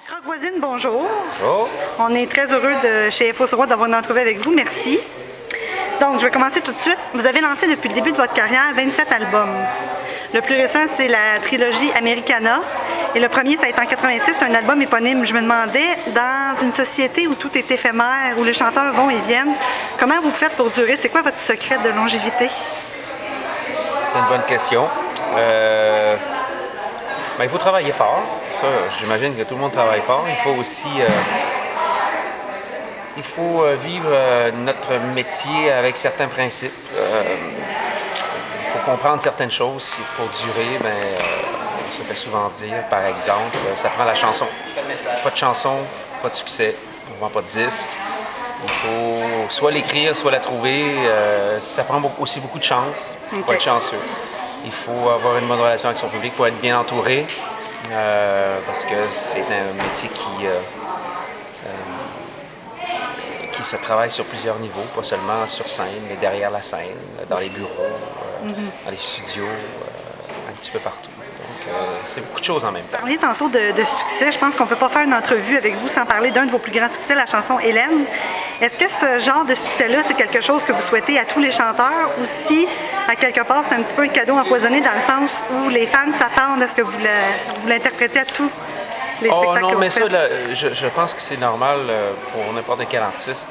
Croque Voisine, bonjour. Bonjour. On est très heureux chez FO Sur Route d'avoir une entrevue avec vous. Merci. Donc, je vais commencer tout de suite. Vous avez lancé depuis le début de votre carrière 27 albums. Le plus récent, c'est la trilogie Americana. Et le premier, ça a été en 86, un album éponyme. Je me demandais, dans une société où tout est éphémère, où les chanteurs vont et viennent, comment vous faites pour durer? C'est quoi votre secret de longévité? C'est une bonne question. Il faut travailler fort. Ça, j'imagine que tout le monde travaille fort. Il faut aussi vivre notre métier avec certains principes. Il faut comprendre certaines choses. Pour durer, on se fait souvent dire, par exemple, ça prend la chanson. Pas de chanson, pas de succès, on ne vend pas de disque. Il faut soit l'écrire, soit la trouver. Ça prend aussi beaucoup de chance. Il faut être chanceux. Il faut avoir une bonne relation avec son public, il faut être bien entouré, parce que c'est un métier qui se travaille sur plusieurs niveaux, pas seulement sur scène, mais derrière la scène, dans les bureaux, dans les studios, un petit peu partout. Donc, c'est beaucoup de choses en même temps. Vous parliez tantôt de succès. Je pense qu'on ne peut pas faire une entrevue avec vous sans parler d'un de vos plus grands succès, la chanson Hélène. Est-ce que ce genre de succès-là, c'est quelque chose que vous souhaitez à tous les chanteurs, ou si, à quelque part, c'est un petit peu un cadeau empoisonné dans le sens où les fans s'attendent à ce que vous l'interprétez à tous les spectacles non, que mais vous faites? ça, je pense que c'est normal pour n'importe quel artiste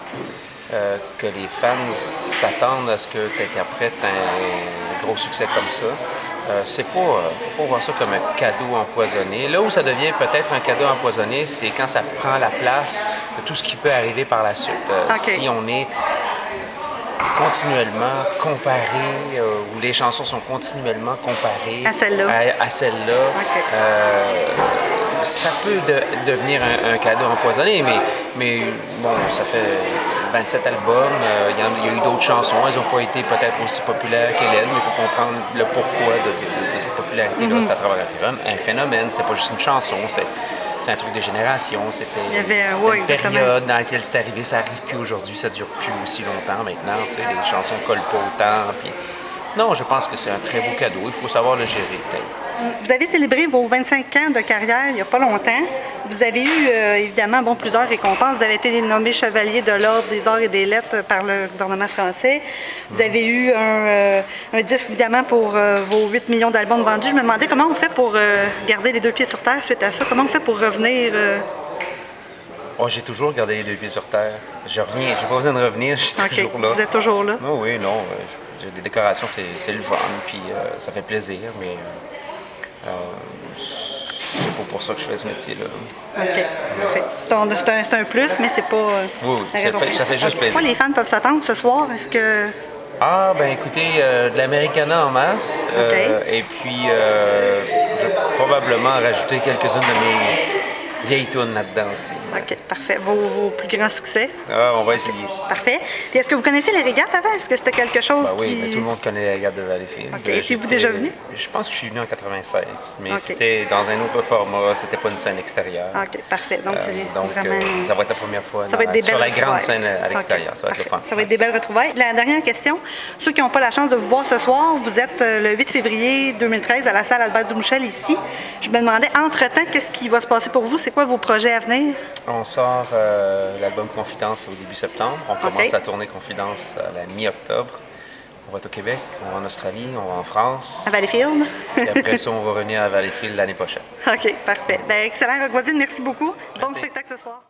que les fans s'attendent à ce que tu interprètes un gros succès comme ça. C'est faut pas voir ça comme un cadeau empoisonné. Là où ça devient peut-être un cadeau empoisonné, c'est quand ça prend la place de tout ce qui peut arriver par la suite. Si on est continuellement comparé, où les chansons sont continuellement comparées à celle-là, ça peut devenir un cadeau empoisonné, mais bon, ça fait 27 albums, il y a eu d'autres chansons, elles n'ont pas été peut-être aussi populaires qu'Hélène, mais il faut comprendre le pourquoi de cette popularité-là. C'est à travers un phénomène, c'est pas juste une chanson, c'est un truc de génération, c'était une période dans laquelle c'est arrivé, ça n'arrive plus aujourd'hui, ça dure plus aussi longtemps maintenant, tu sais, les chansons ne collent pas autant. Puis... Non, je pense que c'est un très beau cadeau, il faut savoir le gérer peut-être. Vous avez célébré vos 25 ans de carrière il n'y a pas longtemps. Vous avez eu évidemment plusieurs récompenses. Vous avez été nommé chevalier de l'Ordre des Arts et des Lettres par le gouvernement français. Vous avez eu un disque évidemment pour vos 8 millions d'albums vendus. Je me demandais comment on fait pour garder les deux pieds sur terre suite à ça. Comment on fait pour revenir? J'ai toujours gardé les deux pieds sur terre. Je reviens, j'ai pas besoin de revenir, je suis toujours là. Vous êtes toujours là? Oui, non. J'ai des décorations, c'est le fun, puis ça fait plaisir, mais c'est pas pour ça que je fais ce métier-là. OK, parfait. C'est un plus, mais c'est pas... Oui, ça fait juste plaisir. Pourquoi les fans peuvent s'attendre ce soir? Est-ce que... Écoutez, de l'Americana en masse, et puis je vais probablement rajouter quelques-unes de mes vieilles tunes là-dedans aussi. OK, parfait. Vos plus grands succès? On va essayer. Parfait. Puis est-ce que vous connaissez les régates avant? Est-ce que c'était quelque chose oui, mais tout le monde connaît les régates de Valleyfield. OK. Êtes-vous déjà venu? Je pense que je suis venu en 96, mais c'était dans un autre format, c'était pas une scène extérieure. OK, parfait. Donc, vraiment... ça va être la première fois sur la grande scène à l'extérieur. Ça va être le fun. Ça va être des belles retrouvailles. La dernière question, ceux qui n'ont pas la chance de vous voir ce soir, vous êtes le 8 février 2013 à la salle Albert Dumouchel ici. Je me demandais, entre-temps, qu'est-ce qui va se passer pour vous? C'est quoi vos projets à venir? On sort l'album Confidence au début septembre. On commence à tourner Confidence à la mi-octobre. On va être au Québec, on va en Australie, on va en France. À Valleyfield? Et après ça, on va revenir à Valleyfield l'année prochaine. OK, parfait. Excellent, Croque Voisine, merci beaucoup. Bon spectacle ce soir.